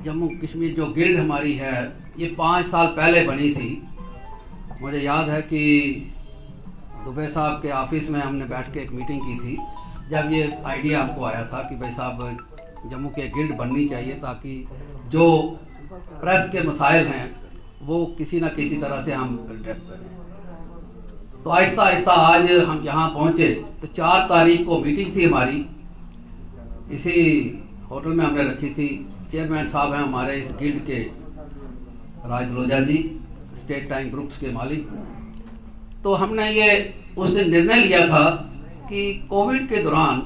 जम्मू कश्मीर जो गिल्ड हमारी है ये 5 साल पहले बनी थी। मुझे याद है कि दुबे साहब के ऑफिस में हमने बैठ के एक मीटिंग की थी, जब ये आइडिया हमको आया था कि भाई साहब जम्मू के गिल्ड बननी चाहिए ताकि जो प्रेस के मसाइल हैं वो किसी न किसी तरह से हम एड्रेस करें। तो आहिस्ता आहिस्ता आज हम यहाँ पहुँचे। तो 4 तारीख को मीटिंग थी हमारी, इसी होटल में हमने रखी थी। चेयरमैन साहब हैं हमारे इस गिल्ड के, राजलोजा जी, स्टेट टाइम ग्रुप्स के मालिक। तो हमने ये उस दिन निर्णय लिया था कि कोविड के दौरान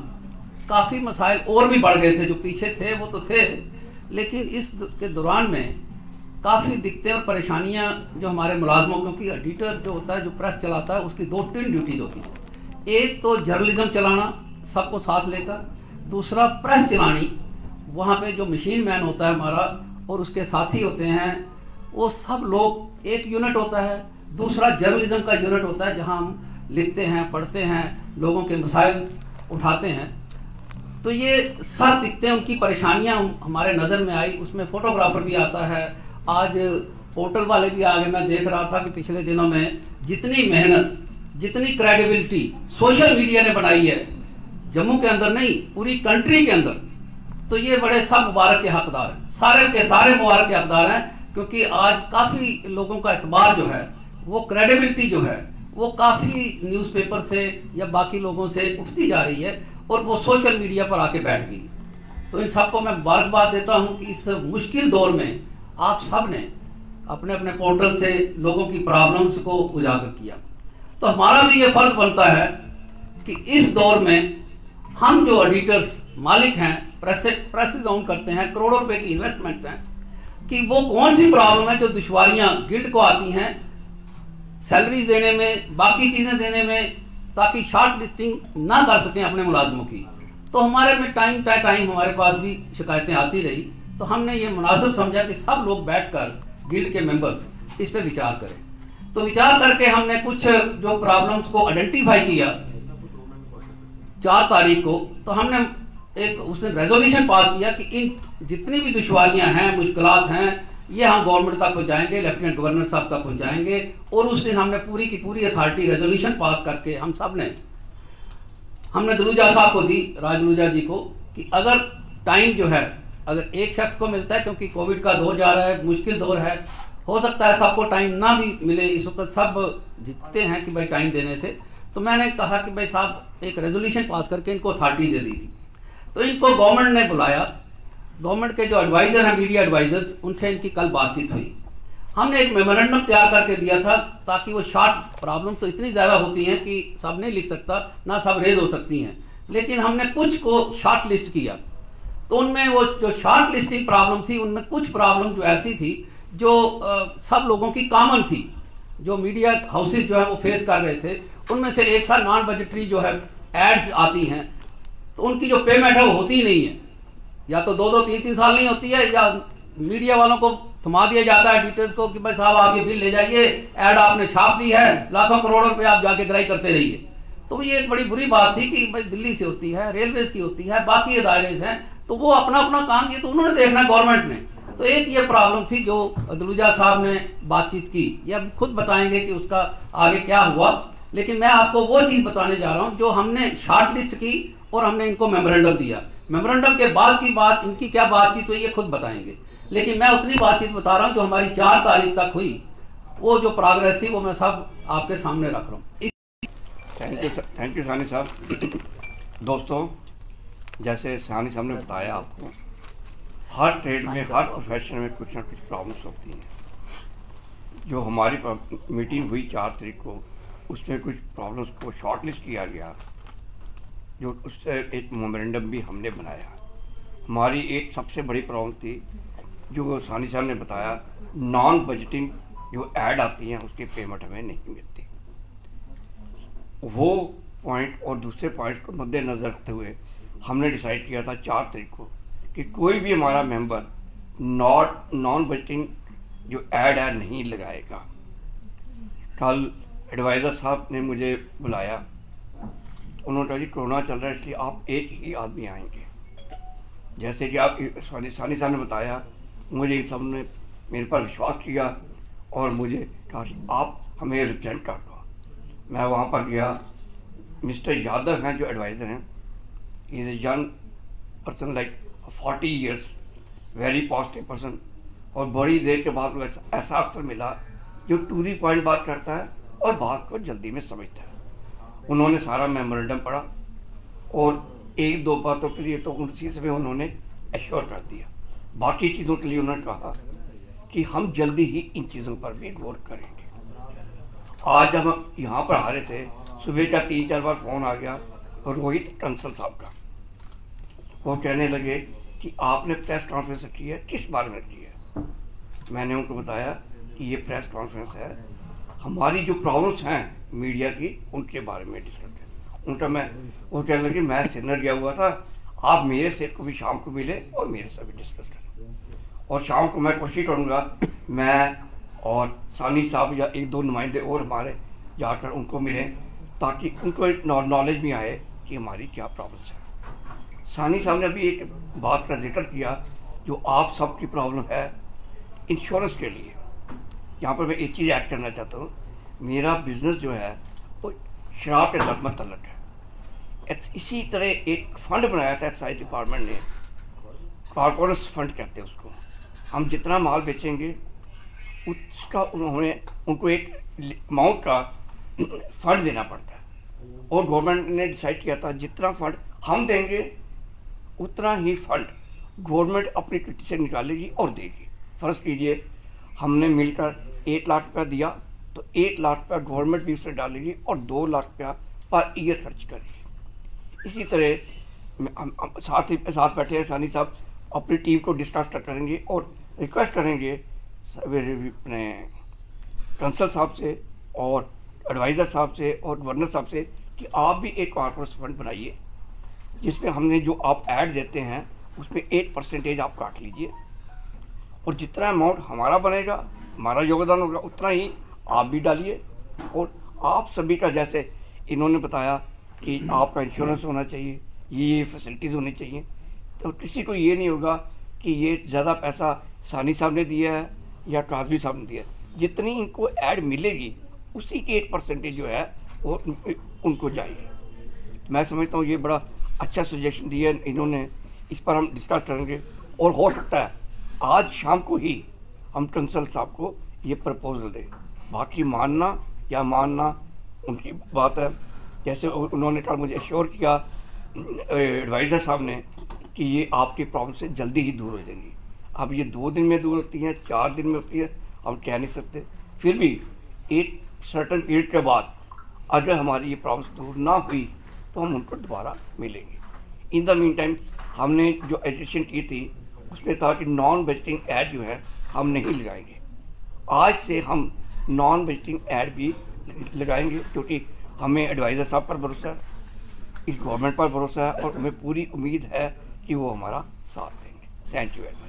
काफ़ी मसाइल और भी बढ़ गए थे, जो पीछे थे वो तो थे, लेकिन इस के दौरान में काफ़ी दिक्कतें और परेशानियां जो हमारे मुलाजमों, क्योंकि एडिटर जो होता है, जो प्रेस चलाता है, उसकी 2 ट्विन ड्यूटीज होती हैं। एक तो जर्नलिज्म चलाना सबको साथ लेकर, दूसरा प्रेस चलानी। वहाँ पे जो मशीन मैन होता है हमारा और उसके साथी होते हैं, वो सब लोग एक यूनिट होता है। दूसरा जर्नलिज्म का यूनिट होता है जहाँ हम लिखते हैं, पढ़ते हैं, लोगों के मसाइल उठाते हैं। तो ये सब दिखते हैं, उनकी परेशानियाँ हमारे नज़र में आई। उसमें फोटोग्राफर भी आता है, आज पोर्टल वाले भी आ गए। मैं देख रहा था कि पिछले दिनों में जितनी मेहनत, जितनी क्रेडिबिलिटी सोशल मीडिया ने बनाई है, जम्मू के अंदर नहीं पूरी कंट्री के अंदर, तो ये बड़े सब मुबारक के हकदार हैं, सारे के सारे मुबारक के हकदार हैं। क्योंकि आज काफ़ी लोगों का एतबार जो है, वो क्रेडिबिलिटी जो है, वो काफ़ी न्यूज़पेपर से या बाकी लोगों से उठती जा रही है और वो सोशल मीडिया पर आके बैठ गई। तो इन सबको मैं मुबारकबाद देता हूँ कि इस मुश्किल दौर में आप सब ने अपने अपने पोर्टल से लोगों की प्रॉब्लम्स को उजागर किया। तो हमारा भी ये फर्ज बनता है कि इस दौर में हम जो एडिटर्स मालिक हैं, प्रेसेस ओन करते हैं, करोड़ों रुपए की इन्वेस्टमेंट्स हैं, कि वो कौन सी प्रॉब्लम है जो दुश्वारियां गिल्ड को आती हैं सैलरीज देने में, बाकी चीज़ें देने में, ताकि शॉर्ट लिस्टिंग ना कर सकें अपने मुलाजमों की। तो हमारे में टाइम हमारे पास भी शिकायतें आती रही। तो हमने ये मुनासिब समझा कि सब लोग बैठकर गिल्ड के मेंबर्स इस पे विचार करें। तो विचार करके हमने कुछ जो प्रॉब्लम्स को आइडेंटिफाई किया 4 तारीख को। तो हमने एक उसने रेजोल्यूशन पास किया कि इन जितनी भी दुश्वारियां हैं, मुश्किलात हैं, ये हम गवर्नमेंट तक पहुंचाएंगे, लेफ्टिनेंट गवर्नर साहब तक पहुंचाएंगे। और उस दिन हमने पूरी की पूरी अथॉरिटी रेजोल्यूशन पास करके हम सब ने हमने दलूजा साहब को दी, राजलूजा जी को, कि अगर टाइम जो है, अगर एक शख्स को मिलता है, क्योंकि कोविड का दौर जा रहा है, मुश्किल दौर है, हो सकता है सबको टाइम ना भी मिले, इस वक्त सब जीतते हैं कि भाई टाइम देने से। तो मैंने कहा कि भाई साहब एक रेजोल्यूशन पास करके इनको अथॉरिटी दे दी थी। तो इनको गवर्नमेंट ने बुलाया, गवर्नमेंट के जो एडवाइजर हैं, मीडिया एडवाइजर्स, उनसे इनकी कल बातचीत हुई। हमने एक मेमोरेंडम तैयार करके दिया था, ताकि वो शॉर्ट प्रॉब्लम तो इतनी ज़्यादा होती हैं कि सब नहीं लिख सकता, ना सब रेज हो सकती हैं, लेकिन हमने कुछ को शॉर्ट लिस्ट किया। तो उनमें वो जो शॉर्ट लिस्टिंग प्रॉब्लम थी, उनमें कुछ प्रॉब्लम जो ऐसी थी जो सब लोगों की कॉमन थी, जो मीडिया हाउसेज जो है वो फेस कर रहे थे। उनमें से एक था नॉन बजटरी जो है एड्स आती हैं, तो उनकी जो पेमेंट है वो होती ही नहीं है, या तो 2-2, 3-3 साल नहीं होती है, या मीडिया वालों को थमा दिया जाता है एडिटर्स को कि भाई साहब आप ये बिल ले जाइए, ऐड आपने छाप दी है, लाखों करोड़ों रुपए आप जाके ग्राही करते रहिए। तो ये एक बड़ी बुरी बात थी कि भाई दिल्ली से होती है, रेलवेज की होती है, बाकी इदारे हैं, तो वो अपना अपना काम किया, तो उन्होंने देखना गवर्नमेंट ने। तो एक ये प्रॉब्लम थी जो दलूजा साहब ने बातचीत की, ये अब खुद बताएंगे कि उसका आगे क्या हुआ। लेकिन मैं आपको वो चीज़ बताने जा रहा हूँ जो हमने शॉर्ट लिस्ट की और हमने इनको मेमोरेंडम दिया। मेमोरेंडम के बाद की बात, इनकी क्या बातचीत हुई ये खुद बताएंगे, लेकिन मैं उतनी बातचीत बता रहा हूँ जो हमारी 4 तारीख तक हुई। वो जो प्रोग्रेस थी वो मैं सब आपके सामने रख रहा हूँ। थैंक यू सानी साहब। दोस्तों, जैसे सानी साहब ने बताया, आपको हर ट्रेड में, हर प्रोफेशन में कुछ ना कुछ प्रॉब्लम्स होती हैं। जो हमारी मीटिंग हुई 4 तारीख को, उसमें कुछ प्रॉब्लम्स को शॉर्ट लिस्ट किया गया, जो उससे एक मेमोरेंडम भी हमने बनाया। हमारी एक सबसे बड़ी प्रॉब्लम थी, जो सानी साहब ने बताया, नॉन बजटिंग जो ऐड आती हैं उसकी पेमेंट हमें नहीं मिलती। वो पॉइंट और दूसरे पॉइंट को मद्देनज़र रखते हुए हमने डिसाइड किया था 4 तारीख को कि कोई भी हमारा मेंबर नॉन बजटिंग जो ऐड है नहीं लगाएगा। कल एडवाइज़र साहब ने मुझे बुलाया, उन्होंने कहा जी कोरोना चल रहा है इसलिए आप एक ही आदमी आएंगे। जैसे कि आप सानी साहब ने बताया, मुझे इन सब ने मेरे पर विश्वास किया और मुझे कहा कि आप हमें रिप्रेजेंट कर दो। मैं वहाँ पर गया। मिस्टर यादव हैं जो एडवाइज़र हैं, is a young person like 40 years, very positive person. और बड़ी देर के बाद ऐसा अफसर मिला जो टू दी पॉइंट बात करता है और बात को जल्दी में समझता है। उन्होंने सारा मेमोरेंडम पढ़ा और एक दो बातों के लिए तो उसी समय उन्होंने एश्योर कर दिया। बाकी चीज़ों के लिए उन्होंने कहा कि हम जल्दी ही इन चीज़ों पर भी गौर करेंगे। आज जब हम यहाँ पर आ रहे थे, सुबह का 3-4 बार फ़ोन आ गया रोहित कंसल साहब का। वो कहने लगे कि आपने प्रेस कॉन्फ्रेंस रखी है, किस बारे में रखी है? मैंने उनको बताया कि ये प्रेस कॉन्फ्रेंस है, हमारी जो प्रॉब्लम्स हैं मीडिया की, उनके बारे में डिस्कस करें। वो कहने लगे मैं सिन्नर गया हुआ था, आप मेरे से को भी शाम को मिले और मेरे से भी डिस्कस करें। और शाम को मैं कोशिश करूँगा मैं और सानी साहब या 1-2 नुमाइंदे और हमारे जाकर उनको मिलें, ताकि उनको एक नॉलेज भी आए कि हमारी क्या प्रॉब्लम्स है। सानी साहब ने अभी एक बात का जिक्र किया जो आप सबकी प्रॉब्लम है इंश्योरेंस के लिए। यहाँ पर मैं एक चीज़ ऐड करना चाहता हूँ, मेरा बिजनेस जो है वो शराब के साथ मुतल्लक है। इसी तरह एक फ़ंड बनाया था एक्साइज डिपार्टमेंट ने, कॉर्पोरेट फंड कहते हैं उसको। हम जितना माल बेचेंगे उसका उनको एक अमाउंट का फंड देना पड़ता है, और गवर्नमेंट ने डिसाइड किया था जितना फंड हम देंगे उतना ही फंड गवर्नमेंट अपनी किटी से निकालेगी और देगी। फ़र्ज़ कीजिए हमने मिलकर 1 लाख रुपया दिया तो 1 लाख रुपया गवर्नमेंट भी उसमें डालेगी और 2 लाख रुपया पर ईयर खर्च करेगी। इसी तरह हम साथ बैठे हैं सानी साहब, अपनी टीम को डिस्कस करेंगे और रिक्वेस्ट करेंगे अपने कंसल साहब से और एडवाइज़र साहब से और गवर्नर साहब से कि आप भी एक कॉर्पोरेट फंड बनाइए, जिसमें हमने जो आप ऐड देते हैं उसमें 8% आप काट लीजिए, और जितना अमाउंट हमारा बनेगा, हमारा योगदान होगा, उतना ही आप भी डालिए। और आप सभी का, जैसे इन्होंने बताया कि आपका इंश्योरेंस होना चाहिए, ये फैसिलिटीज़ होनी चाहिए, तो किसी को ये नहीं होगा कि ये ज़्यादा पैसा सानी साहब ने दिया है या काजवी साहब ने दिया है। जितनी इनको ऐड मिलेगी उसी की 8% जो है वो उनको जाएगी। मैं समझता हूँ ये बड़ा अच्छा सजेशन दिया है इन्होंने, इस पर हम डिस्कस करेंगे और हो सकता है आज शाम को ही हम कंसल साहब को ये प्रपोजल दें। बाकी मानना या मानना उनकी बात है। जैसे उन्होंने कल मुझे एश्योर किया एडवाइज़र साहब ने कि ये आपकी प्रॉब्लम से जल्दी ही दूर हो जाएंगी। अब ये 2 दिन में दूर होती हैं, 4 दिन में होती है, हम कह नहीं सकते। फिर भी एक सर्टन पीरियड के बाद अगर हमारी ये प्रॉब्लम दूर ना हुई तो हम उनको दोबारा मिलेंगे। इन द मीन टाइम हमने जो एडिशन की थी उसमें था कि नॉन बजटिंग ऐड जो है हम नहीं लगाएंगे। आज से हम नॉन बजटिंग ऐड भी लगाएंगे, क्योंकि हमें एडवाइज़र साहब पर भरोसा है, इस गवर्नमेंट पर भरोसा है और हमें पूरी उम्मीद है कि वो हमारा साथ देंगे। Thank you very much.